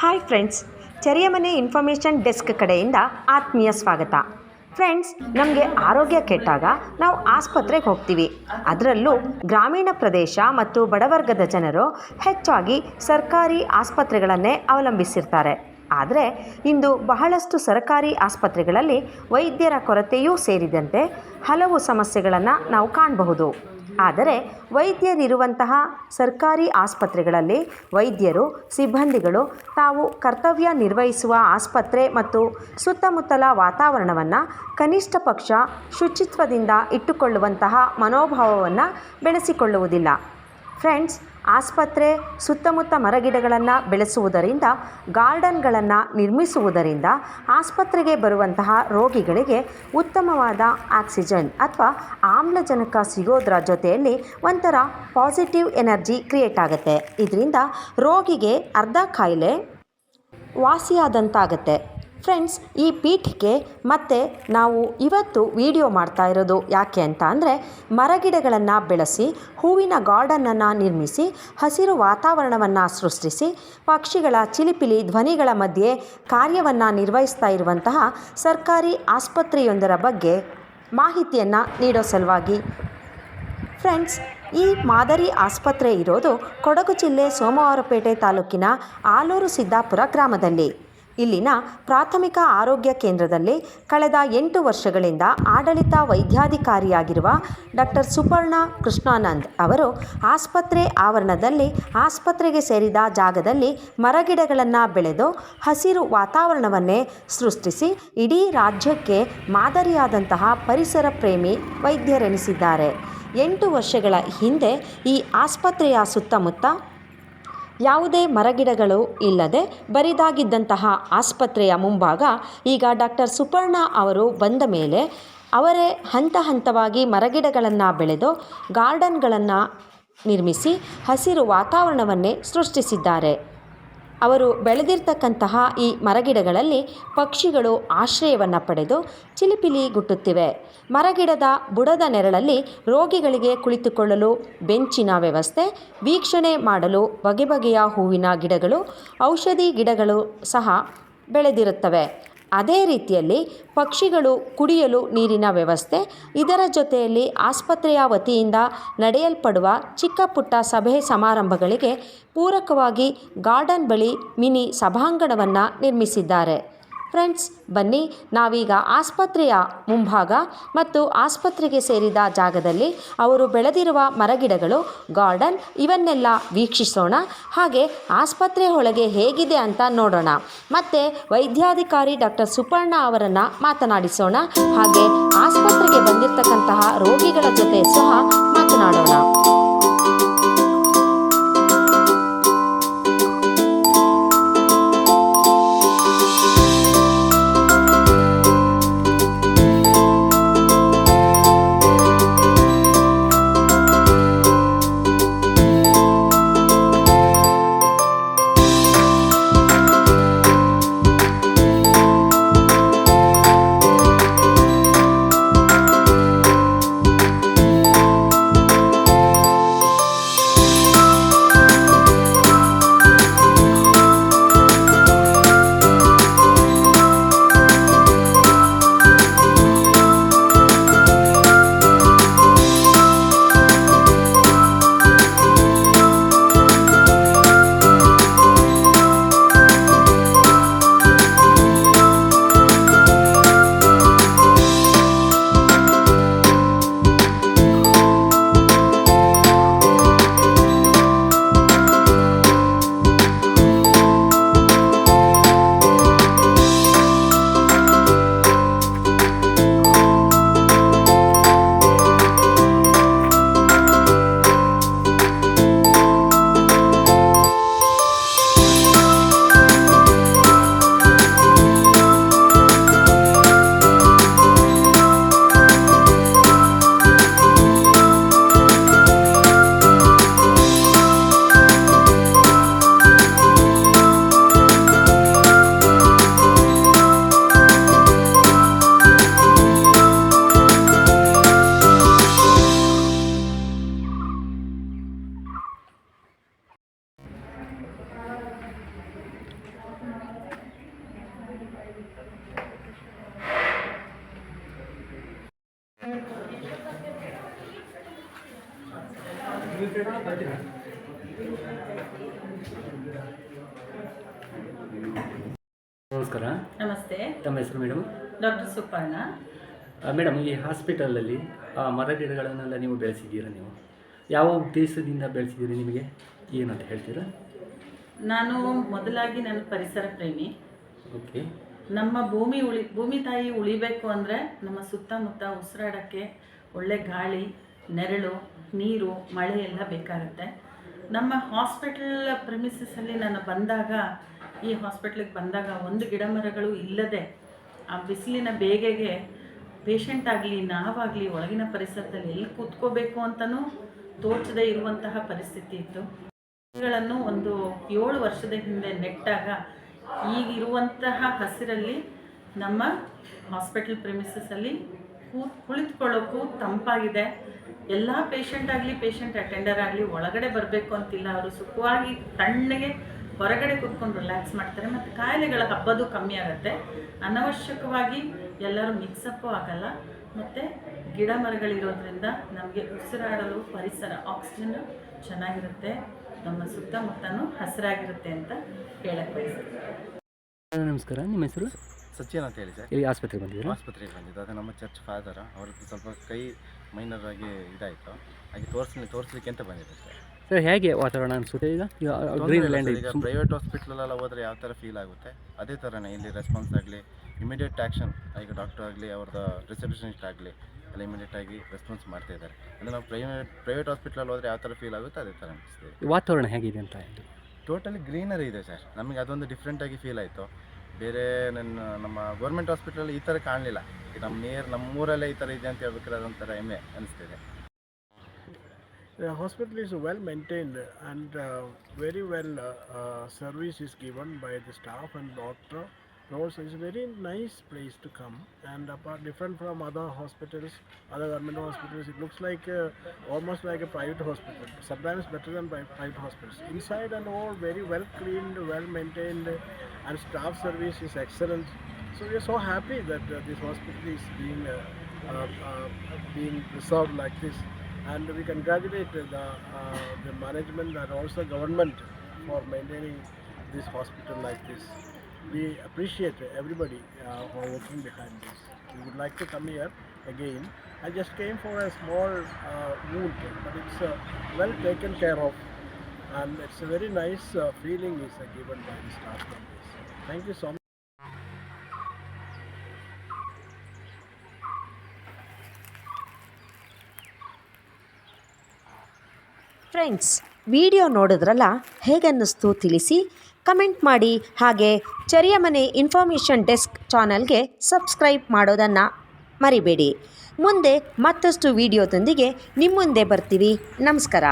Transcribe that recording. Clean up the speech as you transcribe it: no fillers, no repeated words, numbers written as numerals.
Hi friends, ಚೆರಿಯಮನೆ information desk ಕಡೆಯಿಂದ ಆತ್ಮೀಯ ಸ್ವಾಗತ. ಫ್ರೆಂಡ್ಸ್, ನಮಗೆ ಆರೋಗ್ಯ ಕೆಟ್ಟಾಗ ನಾವು ಆಸ್ಪತ್ರೆಗೆ ಹೋಗ್ತೀವಿ. ಅದರಲ್ಲೂ ಗ್ರಾಮೀಣ ಪ್ರದೇಶ ಮತ್ತು ಬಡವರ್ಗದ ಜನರು ಹೆಚ್ಚಾಗಿ ಸರ್ಕಾರಿ ಆಸ್ಪತ್ರೆಗಳನ್ನೇ ಅವಲಂಬಿಸಿರ್ತಾರೆ. ಆದರೆ ಇಂದು ಬಹಳಷ್ಟು ಸರ್ಕಾರಿ ಆಸ್ಪತ್ರೆಗಳಲ್ಲಿ ವೈದ್ಯರ ಕೊರತೆಯೂ ಸೇರಿದಂತೆ ಹಲವು ಸಮಸ್ಯೆಗಳನ್ನು ನಾವು ಕಾಣಬಹುದು. ಆದರೆ ವೈದ್ಯರಿರುವಂತಹ ಸರ್ಕಾರಿ ಆಸ್ಪತ್ರೆಗಳಲ್ಲಿ ವೈದ್ಯರು, ಸಿಬ್ಬಂದಿಗಳು ತಾವು ಕರ್ತವ್ಯ ನಿರ್ವಹಿಸುವ ಆಸ್ಪತ್ರೆ ಮತ್ತು ಸುತ್ತಮುತ್ತಲ ವಾತಾವರಣವನ್ನು ಕನಿಷ್ಠ ಪಕ್ಷ ಶುಚಿತ್ವದಿಂದ ಇಟ್ಟುಕೊಳ್ಳುವಂತಹ ಮನೋಭಾವವನ್ನು ಬೆಳೆಸಿಕೊಳ್ಳುವುದಿಲ್ಲ. ಫ್ರೆಂಡ್ಸ್, ಆಸ್ಪತ್ರೆ ಸುತ್ತಮುತ್ತ ಮರಗಿಡಗಳನ್ನು ಬೆಳೆಸುವುದರಿಂದ, ಗಾರ್ಡನ್ಗಳನ್ನು ನಿರ್ಮಿಸುವುದರಿಂದ ಆಸ್ಪತ್ರೆಗೆ ಬರುವಂತಹ ರೋಗಿಗಳಿಗೆ ಉತ್ತಮವಾದ ಆಕ್ಸಿಜನ್ ಅಥವಾ ಆಮ್ಲಜನಕ ಸಿಗೋದರ ಜೊತೆಯಲ್ಲಿ ಒಂಥರ ಪಾಸಿಟಿವ್ ಎನರ್ಜಿ ಕ್ರಿಯೇಟ್ ಆಗುತ್ತೆ. ಇದರಿಂದ ರೋಗಿಗೆ ಅರ್ಧ ಕಾಯಿಲೆ ವಾಸಿಯಾದಂತಾಗತ್ತೆ. ಫ್ರೆಂಡ್ಸ್, ಈ ಪೀಠಿಕೆ ಮತ್ತು ನಾವು ಇವತ್ತು ವಿಡಿಯೋ ಮಾಡ್ತಾ ಇರೋದು ಯಾಕೆ ಅಂತ ಅಂದರೆ, ಮರಗಿಡಗಳನ್ನು ಬೆಳೆಸಿ ಹೂವಿನ ಗಾರ್ಡನನ್ನು ನಿರ್ಮಿಸಿ ಹಸಿರು ವಾತಾವರಣವನ್ನು ಸೃಷ್ಟಿಸಿ ಪಕ್ಷಿಗಳ ಚಿಲಿಪಿಲಿ ಧ್ವನಿಗಳ ಮಧ್ಯೆ ಕಾರ್ಯವನ್ನು ನಿರ್ವಹಿಸ್ತಾ ಇರುವಂತಹ ಸರ್ಕಾರಿ ಆಸ್ಪತ್ರೆಯೊಂದರ ಬಗ್ಗೆ ಮಾಹಿತಿಯನ್ನು ನೀಡೋ ಸಲುವಾಗಿ. ಫ್ರೆಂಡ್ಸ್, ಈ ಮಾದರಿ ಆಸ್ಪತ್ರೆ ಇರೋದು ಕೊಡಗು ಜಿಲ್ಲೆ ಸೋಮವಾರಪೇಟೆ ತಾಲೂಕಿನ ಆಲೂರು ಸಿದ್ದಾಪುರ ಗ್ರಾಮದಲ್ಲಿ. ಇಲ್ಲಿನ ಪ್ರಾಥಮಿಕ ಆರೋಗ್ಯ ಕೇಂದ್ರದಲ್ಲಿ ಕಳೆದ 8 ವರ್ಷಗಳಿಂದ ಆಡಳಿತ ವೈದ್ಯಾಧಿಕಾರಿಯಾಗಿರುವ ಡಾಕ್ಟರ್ ಸುಪರ್ಣ ಕೃಷ್ಣಾನಂದ್ ಅವರು ಆಸ್ಪತ್ರೆ ಆವರಣದಲ್ಲಿ ಆಸ್ಪತ್ರೆಗೆ ಸೇರಿದ ಜಾಗದಲ್ಲಿ ಮರಗಿಡಗಳನ್ನು ಬೆಳೆದು ಹಸಿರು ವಾತಾವರಣವನ್ನೇ ಸೃಷ್ಟಿಸಿ ಇಡೀ ರಾಜ್ಯಕ್ಕೆ ಮಾದರಿಯಾದಂತಹ ಪರಿಸರ ಪ್ರೇಮಿ ವೈದ್ಯರೆನಿಸಿದ್ದಾರೆ. 8 ವರ್ಷಗಳ ಹಿಂದೆ ಈ ಆಸ್ಪತ್ರೆಯ ಸುತ್ತಮುತ್ತ ಯಾವುದೇ ಮರಗಿಡಗಳು ಇಲ್ಲದೆ ಬರಿದಾಗಿದ್ದಂತಹ ಆಸ್ಪತ್ರೆಯ ಮುಂಭಾಗ ಈಗ ಡಾಕ್ಟರ್ ಸುಪರ್ಣ ಅವರು ಬಂದ ಮೇಲೆ ಅವರೇ ಹಂತ ಹಂತವಾಗಿ ಮರಗಿಡಗಳನ್ನು ಬೆಳೆದು ಗಾರ್ಡನ್ಗಳನ್ನು ನಿರ್ಮಿಸಿ ಹಸಿರು ವಾತಾವರಣವನ್ನೇ ಸೃಷ್ಟಿಸಿದ್ದಾರೆ. ಅವರು ಬೆಳೆದಿರ್ತಕ್ಕಂತಹ ಈ ಮರಗಿಡಗಳಲ್ಲಿ ಪಕ್ಷಿಗಳು ಆಶ್ರಯವನ್ನು ಪಡೆದು ಚಿಲಿಪಿಲಿ ಗುಟ್ಟುತ್ತಿವೆ. ಮರಗಿಡದ ಬುಡದ ನೆರಳಲ್ಲಿ ರೋಗಿಗಳಿಗೆ ಕುಳಿತುಕೊಳ್ಳಲು ಬೆಂಚಿನ ವ್ಯವಸ್ಥೆ, ವೀಕ್ಷಣೆ ಮಾಡಲು ಬಗೆ ಬಗೆಯ ಹೂವಿನ ಗಿಡಗಳು, ಔಷಧಿ ಗಿಡಗಳು ಸಹ ಬೆಳೆದಿರುತ್ತವೆ. ಅದೇ ರೀತಿಯಲ್ಲಿ ಪಕ್ಷಿಗಳು ಕುಡಿಯಲು ನೀರಿನ ವ್ಯವಸ್ಥೆ, ಇದರ ಜೊತೆಯಲ್ಲಿ ಆಸ್ಪತ್ರೆಯ ವತಿಯಿಂದ ನಡೆಯಲ್ಪಡುವ ಚಿಕ್ಕ ಪುಟ್ಟ ಸಭೆ ಸಮಾರಂಭಗಳಿಗೆ ಪೂರಕವಾಗಿ ಗಾರ್ಡನ್ ಬಳಿ ಮಿನಿ ಸಭಾಂಗಣವನ್ನು ನಿರ್ಮಿಸಿದ್ದಾರೆ. ಫ್ರೆಂಡ್ಸ್, ಬನ್ನಿ ನಾವೀಗ ಆಸ್ಪತ್ರೆಯ ಮುಂಭಾಗ ಮತ್ತು ಆಸ್ಪತ್ರೆಗೆ ಸೇರಿದ ಜಾಗದಲ್ಲಿ ಅವರು ಬೆಳೆದಿರುವ ಮರಗಿಡಗಳು, ಗಾರ್ಡನ್ ಇವನ್ನೆಲ್ಲ ವೀಕ್ಷಿಸೋಣ. ಹಾಗೆ ಆಸ್ಪತ್ರೆ ಒಳಗೆ ಹೇಗಿದೆ ಅಂತ ನೋಡೋಣ. ಮತ್ತು ವೈದ್ಯಾಧಿಕಾರಿ ಡಾಕ್ಟರ್ ಸುಪರ್ಣ ಅವರನ್ನು ಮಾತನಾಡಿಸೋಣ. ಹಾಗೆ ಆಸ್ಪತ್ರೆಗೆ ಬಂದಿರತಕ್ಕಂತಹ ರೋಗಿಗಳ ಜೊತೆ ಸಹ ಮಾತನಾಡೋಣ. ನಮಸ್ಕಾರ. ನಮಸ್ತೆ. ತಮ್ಮ ಹೆಸರು ಮೇಡಮ್? ಡಾಕ್ಟರ್ ಸುಪರ್ಣ. ಮೇಡಮ್, ಈ ಹಾಸ್ಪಿಟಲಲ್ಲಿ ಮರಗಿಡಗಳನ್ನೆಲ್ಲ ನೀವು ಬೆಳೆಸಿದ್ದೀರಾ? ನೀವು ಯಾವ ಉದ್ದೇಶದಿಂದ ಬೆಳೆಸಿದ್ದೀರಿ? ನಿಮಗೆ ಏನಂತ ಹೇಳ್ತೀರಾ? ನಾನು ಮೊದಲಾಗಿ ನನ್ನ ಪರಿಸರ ಪ್ರೇಮಿ. ಓಕೆ. ನಮ್ಮ ಭೂಮಿ ತಾಯಿ ಉಳಿಬೇಕು ಅಂದರೆ ನಮ್ಮ ಸುತ್ತಮುತ್ತ ಉಸಿರಾಡೋಕ್ಕೆ ಒಳ್ಳೆ ಗಾಳಿ, ನೆರಳು, ನೀರು, ಮಳೆ ಎಲ್ಲ ಬೇಕಾಗುತ್ತೆ. ನಮ್ಮ ಹಾಸ್ಪಿಟಲ್ ಪ್ರೆಮಿಸಸ್ಸಲ್ಲಿ ನಾನು ಬಂದಾಗ, ಈ ಹಾಸ್ಪಿಟ್ಲಿಗೆ ಬಂದಾಗ ಒಂದು ಗಿಡ ಮರಗಳು ಇಲ್ಲದೆ ಆ ಬಿಸಿಲಿನ ಬೇಗೆಗೆ ಪೇಷಂಟ್ ಆಗಲಿ ನಾವಾಗಲಿ ಒಳಗಿನ ಪರಿಸರದಲ್ಲಿ ಎಲ್ಲಿ ಕೂತ್ಕೋಬೇಕು ಅಂತಲೂ ತೋಚದೇ ಇರುವಂತಹ ಪರಿಸ್ಥಿತಿ ಇತ್ತು. ಗಿಡಗಳನ್ನು ಒಂದು 7 ವರ್ಷದ ಹಿಂದೆ ನೆಟ್ಟಾಗ ಈಗಿರುವಂತಹ ಹಸಿರಲ್ಲಿ ನಮ್ಮ ಹಾಸ್ಪಿಟಲ್ ಪ್ರೆಮಿಸಸ್ಸಲ್ಲಿ ಕುಳಿತುಕೊಳ್ಳೋಕ್ಕೂ ತಂಪಾಗಿದೆ. ಎಲ್ಲ ಪೇಷಂಟ್ ಆಗಲಿ ಪೇಷಂಟ್ ಅಟೆಂಡರ್ ಆಗಲಿ ಒಳಗಡೆ ಬರಬೇಕು ಅಂತಿಲ್ಲ. ಅವರು ಸುಖವಾಗಿ ತಣ್ಣಗೆ ಹೊರಗಡೆ ಕೂತ್ಕೊಂಡು ರಿಲ್ಯಾಕ್ಸ್ ಮಾಡ್ತಾರೆ. ಮತ್ತು ಕಾಯಿಲೆಗಳ ಹಬ್ಬದು ಕಮ್ಮಿ ಆಗುತ್ತೆ. ಅನವಶ್ಯಕವಾಗಿ ಎಲ್ಲರೂ ಮಿಕ್ಸಪ್ಪು ಆಗಲ್ಲ. ಮತ್ತು ಗಿಡ ಮರಗಳಿರೋದ್ರಿಂದ ನಮಗೆ ಉಸಿರಾಡಲು ಪರಿಸರ ಆಕ್ಸಿಜನ್ ಚೆನ್ನಾಗಿರುತ್ತೆ. ನಮ್ಮ ಸುತ್ತಮುತ್ತನೂ ಹಸಿರಾಗಿರುತ್ತೆ ಅಂತ ಹೇಳಕ್ಕೆ ಬಯಸ್ತೀನಿ. ನಮಸ್ಕಾರ. ನಿಮ್ಮ ಹೆಸರು? ಸಚಿನ್ ಅಂತ ಹೇಳಿ ಸರ್. ಇಲ್ಲಿ ಆಸ್ಪತ್ರೆಗೆ ಬಂದಿದ್ದೀರಾ? ಆಸ್ಪತ್ರೆಗೆ ಬಂದಿದ್ದು. ಅದು ನಮ್ಮ ಚರ್ಚ್ ಫಾದರ್, ಅವ್ರದ್ದು ಸ್ವಲ್ಪ ಕೈ ಮೈನರ್ ಆಗಿ ಇದಾಯಿತು, ಹಾಗೆ ತೋರಿಸ್ಲಿಕ್ಕೆ ಅಂತ ಬಂದಿದೆ ಸರ್. ಸರ್, ಹೇಗೆ ವಾತಾವರಣ ಅನಿಸುತ್ತೆ ಈಗ? ಗ್ರೀನ್ ಲ್ಯಾಂಡ್ ಈಗ ಪ್ರೈವೇಟ್ ಹಾಸ್ಪಿಟ್ಲಲ್ಲೆಲ್ಲ ಹೋದರೆ ಯಾವ ಥರ ಫೀಲ್ ಆಗುತ್ತೆ, ಅದೇ ಥರನೇ ಇಲ್ಲಿ ರೆಸ್ಪಾನ್ಸ್ ಆಗಲಿ, ಇಮಿಡಿಯೇಟ್ ಆ್ಯಕ್ಷನ್, ಈಗ ಡಾಕ್ಟರ್ ಆಗಲಿ ಅವ್ರದ್ದು ರಿಸೆಪ್ಷನಿಸ್ಟ್ ಆಗಲಿ ಎಲ್ಲ ಇಮಿಡಿಯೇಟಾಗಿ ರೆಸ್ಪಾನ್ಸ್ ಮಾಡ್ತಾ ಇದ್ದಾರೆ. ಅಂದರೆ ನಾವು ಪ್ರೈವೇಟ್ ಹಾಸ್ಪಿಟ್ಲಲ್ಲಿ ಹೋದರೆ ಯಾವ ಥರ ಫೀಲ್ ಆಗುತ್ತೆ ಅದೇ ಥರ ಅನಿಸ್ತಿದೆ. ವಾತಾವರಣ ಹೇಗಿದೆ ಅಂತ? ಟೋಟಲಿ ಗ್ರೀನರಿ ಇದೆ ಸರ್. ನಮಗೆ ಅದೊಂದು ಡಿಫ್ರೆಂಟಾಗಿ ಫೀಲ್ ಆಯಿತು. ಬೇರೆ ನಮ್ಮ ಗೌರ್ಮೆಂಟ್ ಹಾಸ್ಪಿಟಲಲ್ಲಿ ಈ ಥರ ಕಾಣಲಿಲ್ಲ. ನಮ್ಮ ಊರಲ್ಲೇ ಈ ಥರ ಇದೆ ಅಂತ ಹೇಳ್ಬೇಕಾದ್ರೆ ಅದೊಂಥರ ಹೆಮ್ಮೆ ಅನಿಸ್ತಿದೆ. The hospital is well maintained and very well service is given by the staff and doctor. Also, it's a very nice place to come, and apart different from other hospitals, other government hospitals, it looks like almost like a private hospital. Sometimes better than private hospitals. Inside and all very well cleaned, well maintained, and staff service is excellent. So we are so happy that this hospital is being preserved like this. And we congratulate the management and also government for maintaining this hospital like this. We appreciate everybody who are working behind this. We would like to come here again. I just came for a small wound, but it's well taken care of, and it's a very nice feeling is given by the staff members. Thank you so much. Friends, video ನೋಡಿದ್ರಲ್ಲ, ಹೇಗನ್ನಿಸ್ತು ತಿಳಿಸಿ, comment ಮಾಡಿ. ಹಾಗೆ ಚರಿಯ ಮನೆ information desk ಚಾನಲ್ಗೆ subscribe ಮಾಡೋದನ್ನು ಮರಿಬೇಡಿ. ಮುಂದೆ ಮತ್ತಷ್ಟು ವಿಡಿಯೋದೊಂದಿಗೆ ನಿಮ್ಮ ಮುಂದೆ ಬರ್ತೀವಿ. ನಮಸ್ಕಾರ.